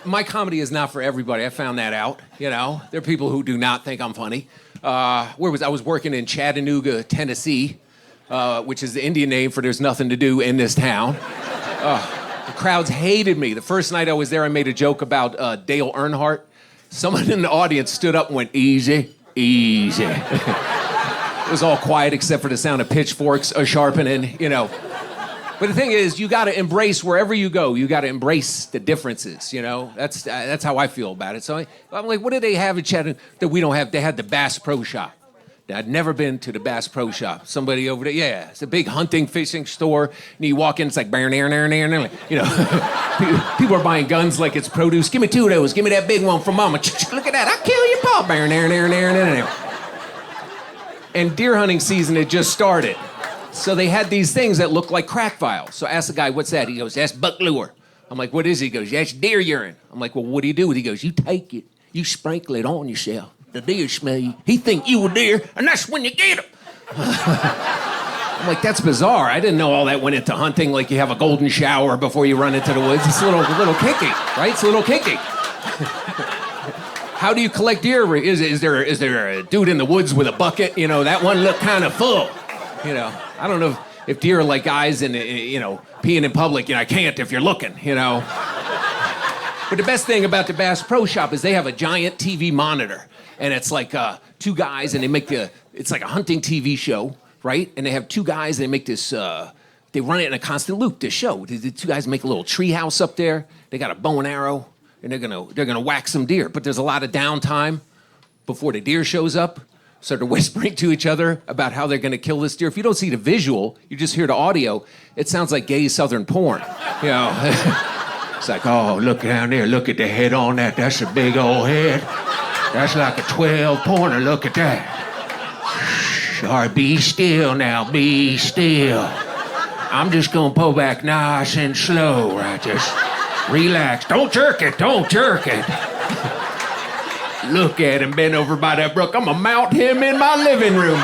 my comedy is not for everybody. I found that out, you know. There are people who do not think I'm funny. I was working in Chattanooga, Tennessee, which is the Indian name for there's nothing to do in this town. The crowds hated me. The first night I was there, I made a joke about Dale Earnhardt. Someone in the audience stood up and went, easy, easy. It was all quiet except for the sound of pitchforks sharpening, you know. But the thing is, you got to embrace wherever you go. You got to embrace the differences, you know. That's how I feel about it. So I'm like, what do they have in Chattanooga that we don't have? They had the Bass Pro Shop. I'd never been to the Bass Pro Shop. Somebody over there, yeah, it's a big hunting, fishing store. And you walk in, it's like, you know, people are buying guns like it's produce. Give me 2 of those. Give me that big one from Mama. Look at that. I'll kill your paw. And deer hunting season had just started. So they had these things that looked like crack vials. So I asked the guy, what's that? He goes, that's buck lure. I'm like, what is it? He goes, that's deer urine. I'm like, well, what do you do with it? He goes, you take it, you sprinkle it on yourself. The deer smell you. He think you a deer, and that's when you get him. I'm like, that's bizarre. I didn't know all that went into hunting, like you have a golden shower before you run into the woods. It's a little kinky, right? It's a little kinky. How do you collect deer? Is there a dude in the woods with a bucket? You know, that one looked kind of full. You know, I don't know if deer are like guys in, you know, peeing in public. You know, I can't if you're looking, you know. But the best thing about the Bass Pro Shop is they have a giant TV monitor. And it's like 2 guys, and they make it's like a hunting TV show, right? And they have 2 guys, and they make this, they run it in a constant loop, this show. The 2 guys make a little tree house up there. They got a bow and arrow, and they're gonna whack some deer. But there's a lot of downtime before the deer shows up. So they're whispering to each other about how they're gonna kill this deer. If you don't see the visual, you just hear the audio, it sounds like gay Southern porn, you know? It's like, oh, look down there, look at the head on that. That's a big old head. That's like a 12-pointer, look at that. All right, be still now, be still. I'm just gonna pull back nice and slow, right? Just relax. Don't jerk it, don't jerk it. Look at him bent over by that brook. I'm gonna mount him in my living room.